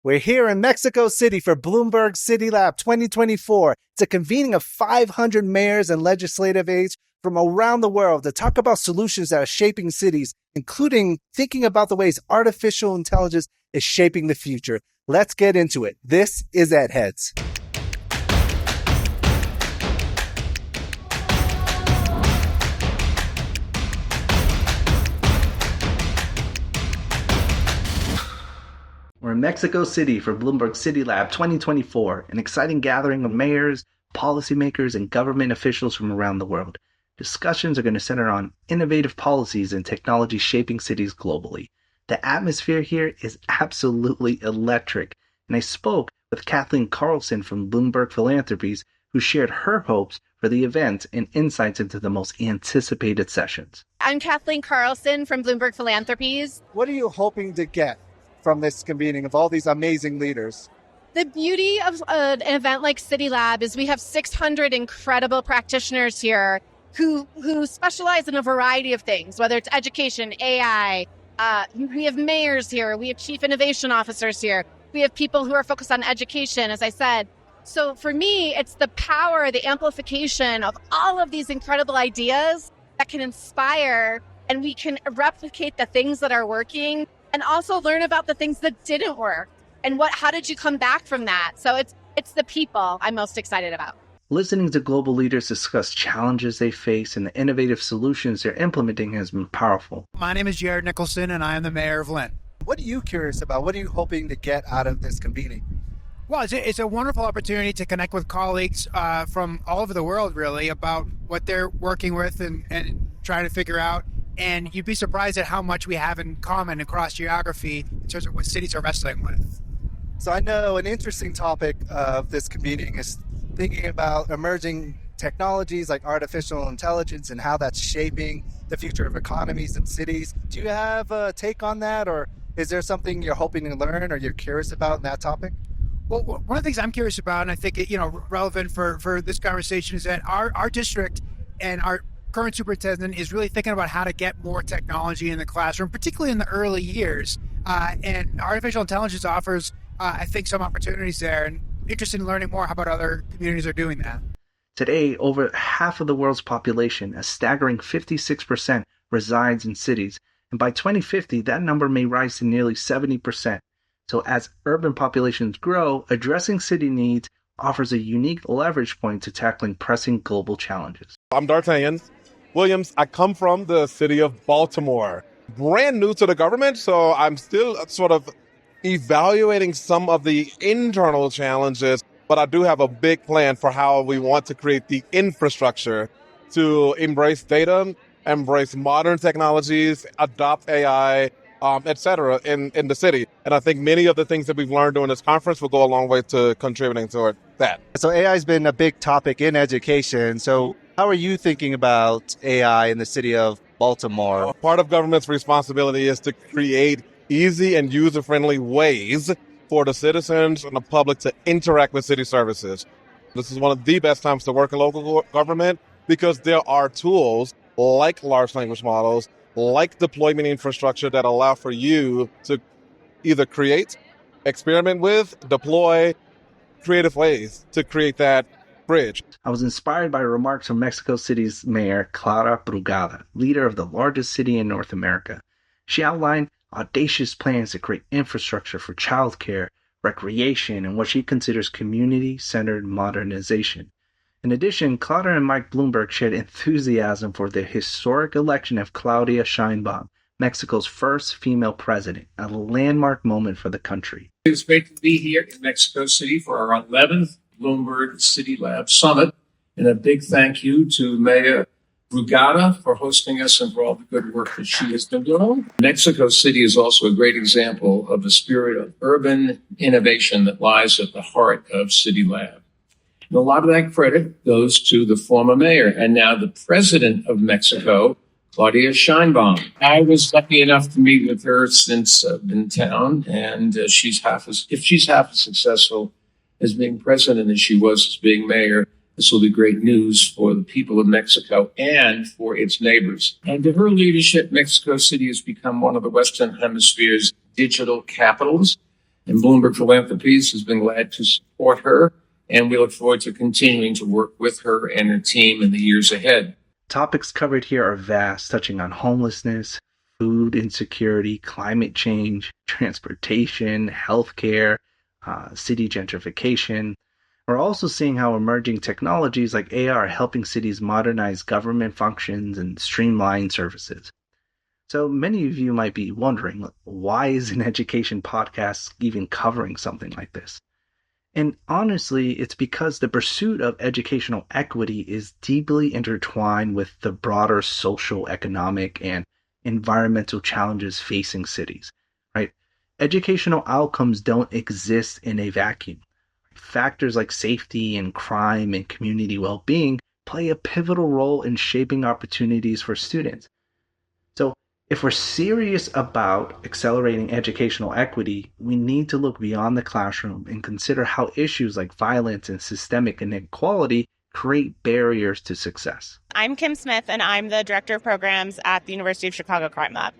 We're here in Mexico City for Bloomberg CityLab 2024. It's a convening of 500 mayors and legislative aides from around the world to talk about solutions that are shaping cities, including thinking about the ways artificial intelligence is shaping the future. Let's get into it. This is EdHeads. We're in Mexico City for Bloomberg CityLab 2024, an exciting gathering of mayors, policymakers, and government officials from around the world. Discussions are going to center on innovative policies and technology shaping cities globally. The atmosphere here is absolutely electric, and I spoke with Kathleen Carlson from Bloomberg Philanthropies, who shared her hopes for the event and insights into the most anticipated sessions. I'm Kathleen Carlson from Bloomberg Philanthropies. What are you hoping to get from this convening of all these amazing leaders? The beauty of an event like CityLab is we have 600 incredible practitioners here who specialize in a variety of things, whether it's education, AI. We have mayors here. We have chief innovation officers here. We have people who are focused on education, as I said. So for me, it's the power, the amplification of all of these incredible ideas that can inspire, and we can replicate the things that are working and also learn about the things that didn't work and how did you come back from that? So it's the people I'm most excited about. Listening to global leaders discuss challenges they face and the innovative solutions they're implementing has been powerful. My name is Jared Nicholson, and I am the mayor of Lynn. What are you curious about? What are you hoping to get out of this convening? Well, it's a wonderful opportunity to connect with colleagues from all over the world, really, about what they're working with and trying to figure out. And you'd be surprised at how much we have in common across geography in terms of what cities are wrestling with. So I know an interesting topic of this convening is thinking about emerging technologies like artificial intelligence and how that's shaping the future of economies and cities. Do you have a take on that, or is there something you're hoping to learn or you're curious about in that topic? Well, one of the things I'm curious about, and I think relevant for this conversation, is that our district and our current superintendent is really thinking about how to get more technology in the classroom, particularly in the early years. And artificial intelligence offers, I think, some opportunities there, and interested in learning more how about other communities are doing that. Today, over half of the world's population, a staggering 56%, resides in cities. And by 2050, that number may rise to nearly 70%. So as urban populations grow, addressing city needs offers a unique leverage point to tackling pressing global challenges. I'm Dartanion Williams. I come from the city of Baltimore. Brand new to the government, so I'm still sort of evaluating some of the internal challenges, but I do have a big plan for how we want to create the infrastructure to embrace data, embrace modern technologies, adopt AI, et cetera, in the city. And I think many of the things that we've learned during this conference will go a long way to contributing toward that. So AI has been a big topic in education. So how are you thinking about AI in the city of Baltimore? Part of government's responsibility is to create easy and user-friendly ways for the citizens and the public to interact with city services. This is one of the best times to work in local government because there are tools like large language models, like deployment infrastructure that allow for you to either create, experiment with, deploy creative ways to create that bridge. I was inspired by remarks from Mexico City's mayor, Clara Brugada, leader of the largest city in North America. She outlined audacious plans to create infrastructure for childcare, recreation, and what she considers community-centered modernization. In addition, Clara and Mike Bloomberg shared enthusiasm for the historic election of Claudia Sheinbaum, Mexico's first female president, a landmark moment for the country. It's great to be here in Mexico City for our 11th Bloomberg CityLab Summit. And a big thank you to Mayor Brugada for hosting us and for all the good work that she has been doing. Mexico City is also a great example of the spirit of urban innovation that lies at the heart of CityLab. And a lot of that credit goes to the former mayor and now the president of Mexico, Claudia Sheinbaum. I was lucky enough to meet with her since I've been in town, and if she's half as successful as being president as she was as being mayor, this will be great news for the people of Mexico and for its neighbors. And to her leadership, Mexico City has become one of the Western Hemisphere's digital capitals. And Bloomberg Philanthropies has been glad to support her, and we look forward to continuing to work with her and her team in the years ahead. Topics covered here are vast, touching on homelessness, food insecurity, climate change, transportation, healthcare, city gentrification. We're also seeing how emerging technologies like AI are helping cities modernize government functions and streamline services. So many of you might be wondering, why is an education podcast even covering something like this? And honestly, it's because the pursuit of educational equity is deeply intertwined with the broader social, economic, and environmental challenges facing cities, right? Educational outcomes don't exist in a vacuum. Factors like safety and crime and community well-being play a pivotal role in shaping opportunities for students. So if we're serious about accelerating educational equity, we need to look beyond the classroom and consider how issues like violence and systemic inequality create barriers to success. I'm Kim Smith, and I'm the Director of Programs at the University of Chicago Crime Lab.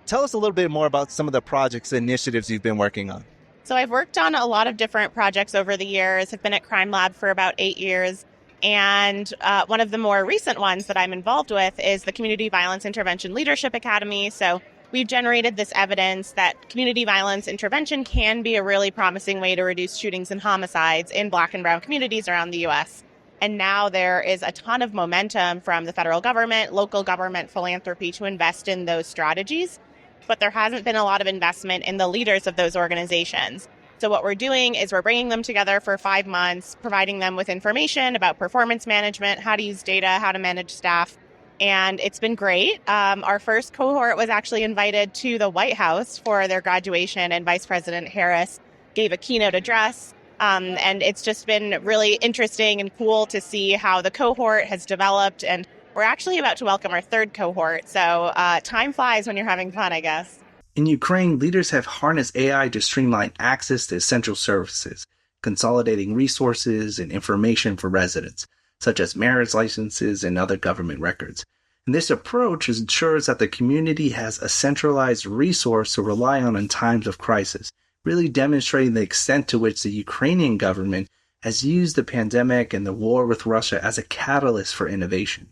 Tell us a little bit more about some of the projects and initiatives you've been working on. So I've worked on a lot of different projects over the years. I've been at Crime Lab for about 8 years. And one of the more recent ones that I'm involved with is the Community Violence Intervention Leadership Academy. So we've generated this evidence that community violence intervention can be a really promising way to reduce shootings and homicides in Black and Brown communities around the U.S. And now there is a ton of momentum from the federal government, local government, philanthropy to invest in those strategies. But there hasn't been a lot of investment in the leaders of those organizations. So what we're doing is we're bringing them together for 5 months, providing them with information about performance management, how to use data, how to manage staff. And it's been great. Our first cohort was actually invited to the White House for their graduation, and Vice President Harris gave a keynote address. And it's just been really interesting and cool to see how the cohort has developed. And we're actually about to welcome our third cohort. So time flies when you're having fun, I guess. In Ukraine, leaders have harnessed AI to streamline access to essential services, consolidating resources and information for residents, such as marriage licenses and other government records. And this approach ensures that the community has a centralized resource to rely on in times of crisis, really demonstrating the extent to which the Ukrainian government has used the pandemic and the war with Russia as a catalyst for innovation.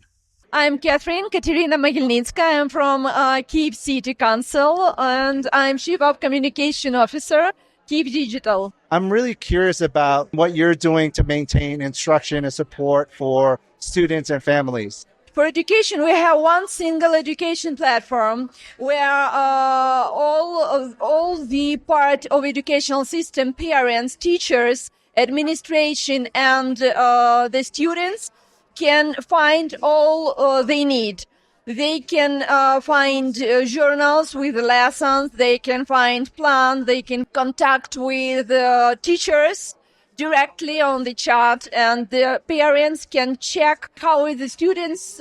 I'm Katherine Mohylnytska. I'm from Kyiv City Council, and I'm Chief of Communication Officer, Kyiv Digital. I'm really curious about what you're doing to maintain instruction and support for students and families. For education, we have one single education platform where all the part of educational system, parents, teachers, administration, and the students can find all they need. They can find journals with lessons, they can find plans, they can contact with teachers directly on the chat, and the parents can check how the students'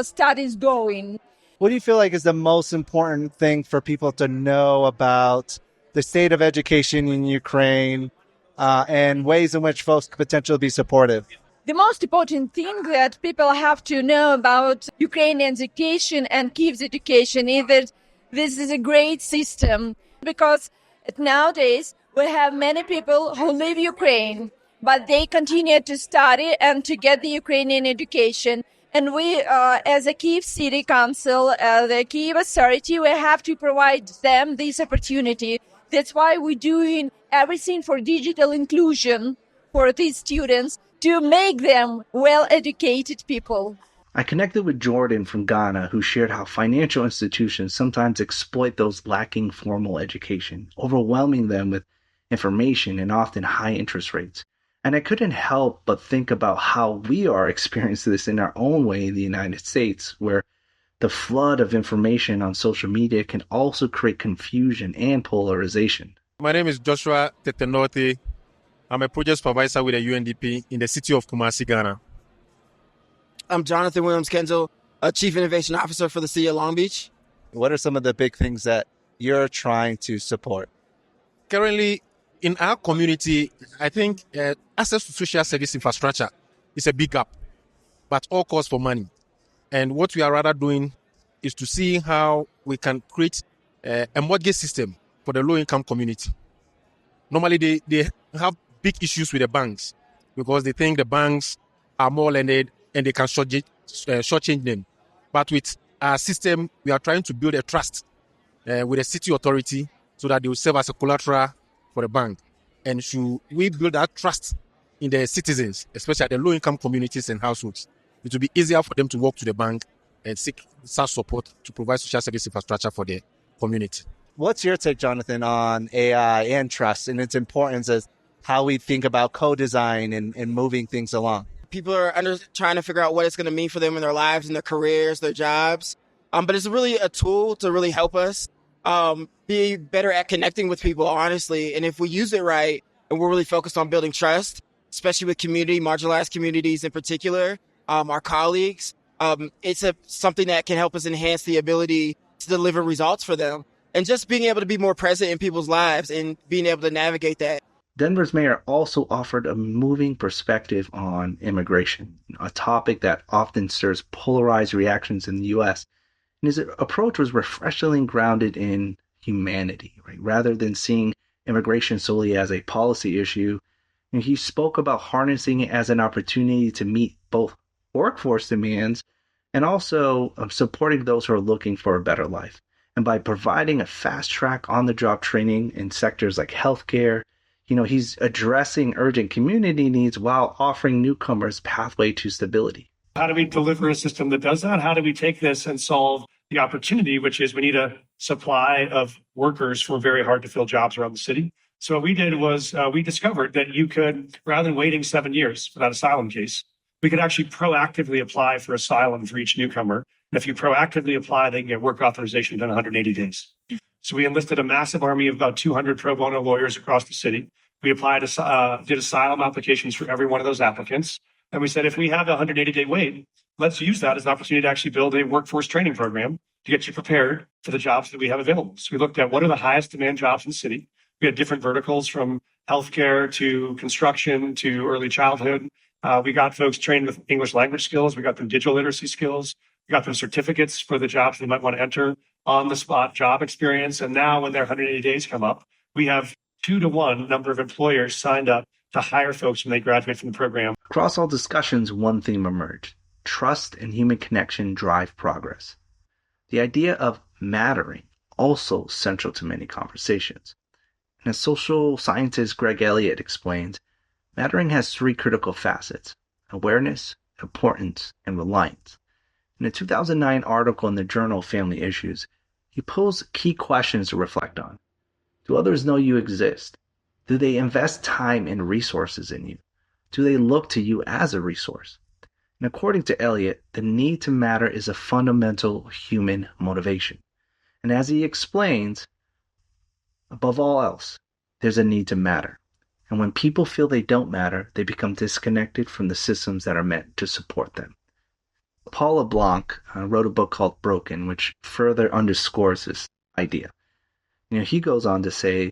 studies going. What do you feel like is the most important thing for people to know about the state of education in Ukraine and ways in which folks could potentially be supportive? The most important thing that people have to know about Ukrainian education and Kyiv's education is that this is a great system, because nowadays we have many people who leave Ukraine, but they continue to study and to get the Ukrainian education. And we, as a Kyiv City Council, the Kyiv Authority, we have to provide them this opportunity. That's why we're doing everything for digital inclusion for these students, to make them well-educated people. I connected with Jordan from Ghana, who shared how financial institutions sometimes exploit those lacking formal education, overwhelming them with information and often high interest rates. And I couldn't help but think about how we are experiencing this in our own way in the United States, where the flood of information on social media can also create confusion and polarization. My name is Joshua Tetenoti. I'm a project supervisor with the UNDP in the city of Kumasi, Ghana. I'm Johnathan Williams-Kinsel, a Chief Innovation Officer for the City of Long Beach. What are some of the big things that you're trying to support? Currently, in our community, I think access to social service infrastructure is a big gap, but all costs for money. And what we are rather doing is to see how we can create a mortgage system for the low-income community. Normally, they have big issues with the banks because they think the banks are more learned and they can shortchange them. But with our system, we are trying to build a trust with the city authority so that they will serve as a collateral for the bank. And should we build that trust in the citizens, especially the low-income communities and households, it will be easier for them to walk to the bank and seek such support to provide social service infrastructure for the community. What's your take, Johnathan, on AI and trust and its importance as how we think about co-design and moving things along? People are trying to figure out what it's going to mean for them in their lives and their careers, their jobs. But it's really a tool to really help us be better at connecting with people, honestly. And if we use it right and we're really focused on building trust, especially with marginalized communities in particular, our colleagues, it's something that can help us enhance the ability to deliver results for them. And just being able to be more present in people's lives and being able to navigate that. Denver's mayor also offered a moving perspective on immigration, a topic that often stirs polarized reactions in the U.S. And his approach was refreshingly grounded in humanity, right? Rather than seeing immigration solely as a policy issue, and he spoke about harnessing it as an opportunity to meet both workforce demands and also supporting those who are looking for a better life. And by providing a fast track on-the-job training in sectors like healthcare, he's addressing urgent community needs while offering newcomers pathway to stability. How do we deliver a system that does that? How do we take this and solve the opportunity, which is we need a supply of workers for very hard to fill jobs around the city? So what we did was we discovered that you could, rather than waiting 7 years for that asylum case, we could actually proactively apply for asylum for each newcomer. And if you proactively apply, they can get work authorization done in 180 days. So we enlisted a massive army of about 200 pro bono lawyers across the city. We did asylum applications for every one of those applicants. And we said, if we have a 180-day wait, let's use that as an opportunity to actually build a workforce training program to get you prepared for the jobs that we have available. So we looked at what are the highest demand jobs in the city. We had different verticals from healthcare to construction to early childhood. We got folks trained with English language skills. We got them digital literacy skills. We got them certificates for the jobs they might want to enter, on-the-spot job experience. And now when their 180 days come up, we have 2-to-1 number of employers signed up to hire folks when they graduate from the program. Across all discussions, one theme emerged. Trust and human connection drive progress. The idea of mattering also central to many conversations. And as social scientist Greg Elliott explains, mattering has 3 critical facets: awareness, importance, and reliance. In a 2009 article in the journal Family Issues, he posed key questions to reflect on. Do others know you exist? Do they invest time and resources in you? Do they look to you as a resource? And according to Elliott, the need to matter is a fundamental human motivation. And as he explains, above all else, there's a need to matter. And when people feel they don't matter, they become disconnected from the systems that are meant to support them. Paula Blanc wrote a book called Broken, which further underscores this idea. He goes on to say,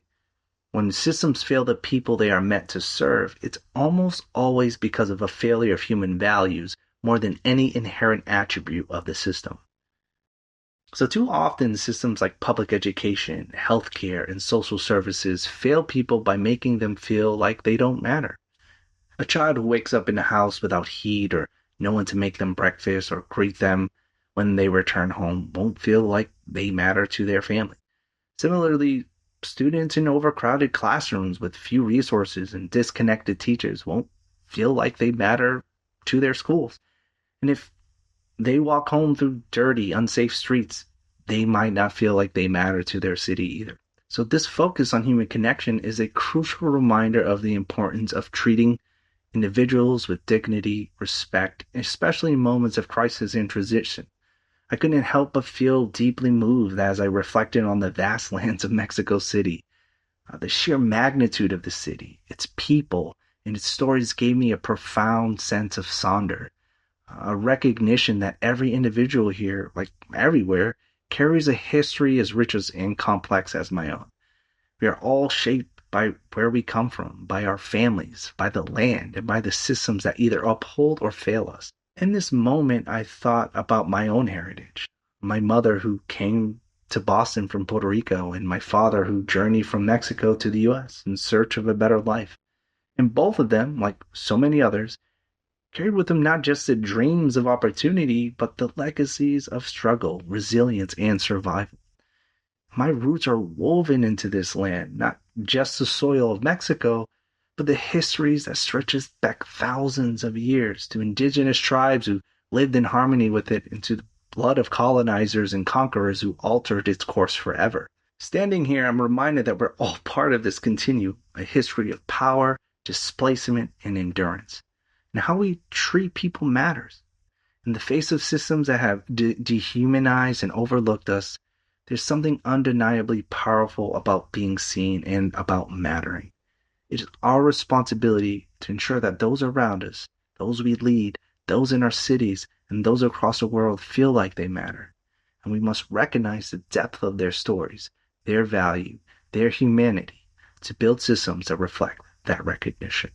when systems fail the people they are meant to serve, it's almost always because of a failure of human values more than any inherent attribute of the system. So too often, systems like public education, healthcare, and social services fail people by making them feel like they don't matter. A child who wakes up in a house without heat or no one to make them breakfast or greet them when they return home won't feel like they matter to their family. Similarly, students in overcrowded classrooms with few resources and disconnected teachers won't feel like they matter to their schools. And if they walk home through dirty, unsafe streets, they might not feel like they matter to their city either. So this focus on human connection is a crucial reminder of the importance of treating individuals with dignity, respect, especially in moments of crisis and transition. I couldn't help but feel deeply moved as I reflected on the vast lands of Mexico City. The sheer magnitude of the city, its people, and its stories gave me a profound sense of Sonder, a recognition that every individual here, like everywhere, carries a history as rich and complex as my own. We are all shaped by where we come from, by our families, by the land, and by the systems that either uphold or fail us. In this moment, I thought about my own heritage. My mother, who came to Boston from Puerto Rico, and my father who journeyed from Mexico to the US in search of a better life. And both of them, like so many others, carried with them not just the dreams of opportunity, but the legacies of struggle, resilience, and survival. My roots are woven into this land, not just the soil of Mexico, but the histories that stretches back thousands of years to indigenous tribes who lived in harmony with it, and to the blood of colonizers and conquerors who altered its course forever. Standing here, I'm reminded that we're all part of this continuum, a history of power, displacement, and endurance. And how we treat people matters. In the face of systems that have dehumanized and overlooked us, there's something undeniably powerful about being seen and about mattering. It is our responsibility to ensure that those around us, those we lead, those in our cities, and those across the world feel like they matter. And we must recognize the depth of their stories, their value, their humanity, to build systems that reflect that recognition.